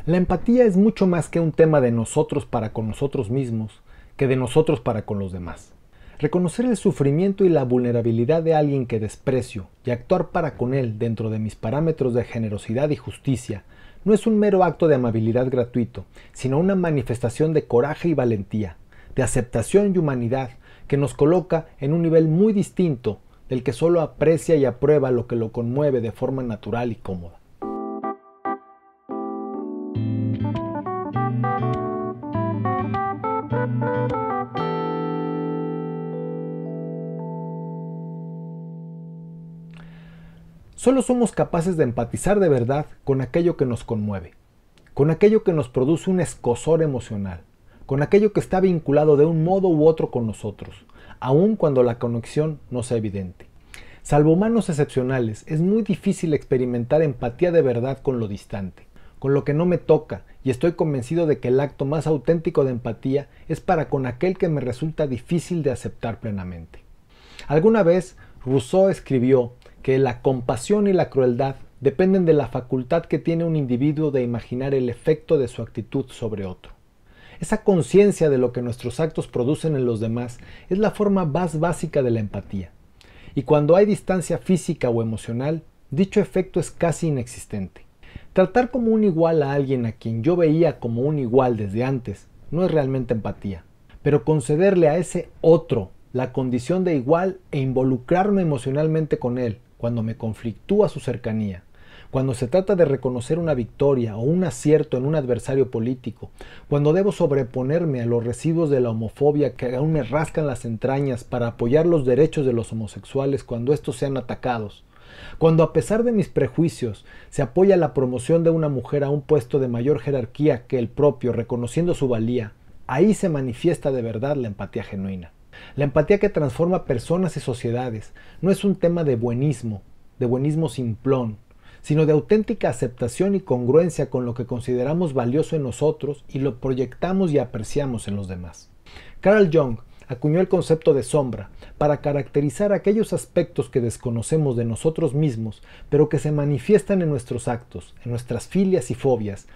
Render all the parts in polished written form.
La empatía es mucho más que un tema de nosotros para con nosotros mismos, que de nosotros para con los demás. Reconocer el sufrimiento y la vulnerabilidad de alguien que desprecio y actuar para con él dentro de mis parámetros de generosidad y justicia no es un mero acto de amabilidad gratuito, sino una manifestación de coraje y valentía, de aceptación y humanidad que nos coloca en un nivel muy distinto del que solo aprecia y aprueba lo que lo conmueve de forma natural y cómoda. Solo somos capaces de empatizar de verdad con aquello que nos conmueve, con aquello que nos produce un escozor emocional, con aquello que está vinculado de un modo u otro con nosotros, aun cuando la conexión no sea evidente. Salvo humanos excepcionales, es muy difícil experimentar empatía de verdad con lo distante, con lo que no me toca, y estoy convencido de que el acto más auténtico de empatía es para con aquel que me resulta difícil de aceptar plenamente. Alguna vez Rousseau escribió que la compasión y la crueldad dependen de la facultad que tiene un individuo de imaginar el efecto de su actitud sobre otro. Esa conciencia de lo que nuestros actos producen en los demás es la forma más básica de la empatía. Y cuando hay distancia física o emocional, dicho efecto es casi inexistente. Tratar como un igual a alguien a quien yo veía como un igual desde antes no es realmente empatía, pero concederle a ese otro la condición de igual e involucrarme emocionalmente con él cuando me conflictúa su cercanía, cuando se trata de reconocer una victoria o un acierto en un adversario político, cuando debo sobreponerme a los residuos de la homofobia que aún me rascan las entrañas para apoyar los derechos de los homosexuales cuando estos sean atacados, cuando a pesar de mis prejuicios se apoya la promoción de una mujer a un puesto de mayor jerarquía que el propio, reconociendo su valía, ahí se manifiesta de verdad la empatía genuina. La empatía que transforma personas y sociedades no es un tema de buenismo simplón, sino de auténtica aceptación y congruencia con lo que consideramos valioso en nosotros y lo proyectamos y apreciamos en los demás. Carl Jung acuñó el concepto de sombra para caracterizar aquellos aspectos que desconocemos de nosotros mismos, pero que se manifiestan en nuestros actos, en nuestras filias y fobias,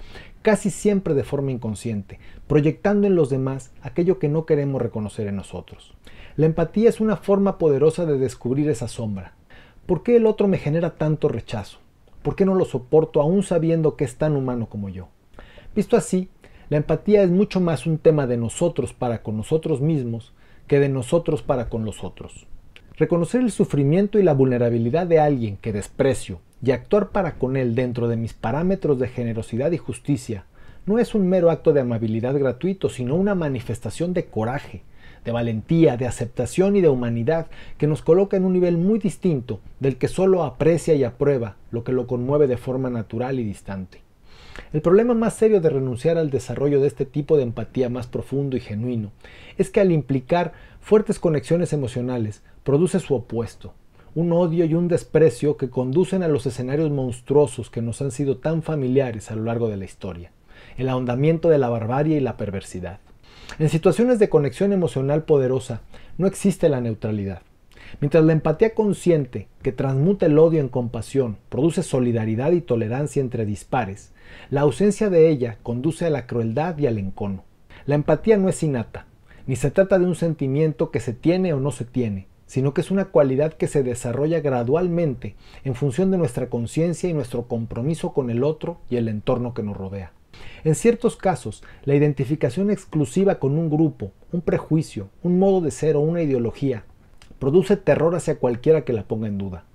casi siempre de forma inconsciente, proyectando en los demás aquello que no queremos reconocer en nosotros. La empatía es una forma poderosa de descubrir esa sombra. ¿Por qué el otro me genera tanto rechazo? ¿Por qué no lo soporto aún sabiendo que es tan humano como yo? Visto así, la empatía es mucho más un tema de nosotros para con nosotros mismos que de nosotros para con los otros. Reconocer el sufrimiento y la vulnerabilidad de alguien que desprecio y actuar para con él dentro de mis parámetros de generosidad y justicia no es un mero acto de amabilidad gratuito, sino una manifestación de coraje, de valentía, de aceptación y de humanidad que nos coloca en un nivel muy distinto del que solo aprecia y aprueba lo que lo conmueve de forma natural y distante. El problema más serio de renunciar al desarrollo de este tipo de empatía más profundo y genuino es que al implicar fuertes conexiones emocionales produce su opuesto, un odio y un desprecio que conducen a los escenarios monstruosos que nos han sido tan familiares a lo largo de la historia, el ahondamiento de la barbarie y la perversidad. En situaciones de conexión emocional poderosa no existe la neutralidad. Mientras la empatía consciente, que transmuta el odio en compasión, produce solidaridad y tolerancia entre dispares, la ausencia de ella conduce a la crueldad y al encono. La empatía no es innata, ni se trata de un sentimiento que se tiene o no se tiene, sino que es una cualidad que se desarrolla gradualmente en función de nuestra conciencia y nuestro compromiso con el otro y el entorno que nos rodea. En ciertos casos, la identificación exclusiva con un grupo, un prejuicio, un modo de ser o una ideología produce terror hacia cualquiera que la ponga en duda.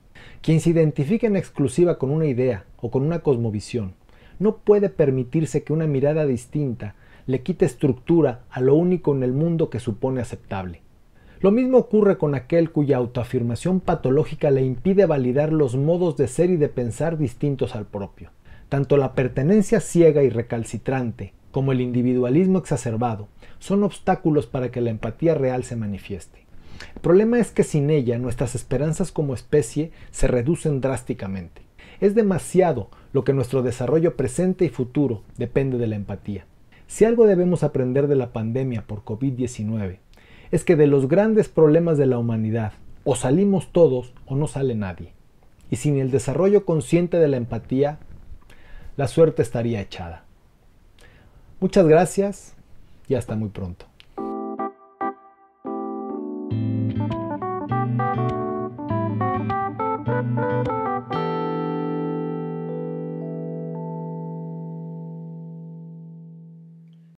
Quien se identifica en exclusiva con una idea o con una cosmovisión no puede permitirse que una mirada distinta le quite estructura a lo único en el mundo que supone aceptable. Lo mismo ocurre con aquel cuya autoafirmación patológica le impide validar los modos de ser y de pensar distintos al propio. Tanto la pertenencia ciega y recalcitrante como el individualismo exacerbado son obstáculos para que la empatía real se manifieste. El problema es que sin ella nuestras esperanzas como especie se reducen drásticamente. Es demasiado lo que nuestro desarrollo presente y futuro depende de la empatía. Si algo debemos aprender de la pandemia por COVID-19 es que de los grandes problemas de la humanidad o salimos todos o no sale nadie. Y sin el desarrollo consciente de la empatía, la suerte estaría echada. Muchas gracias y hasta muy pronto.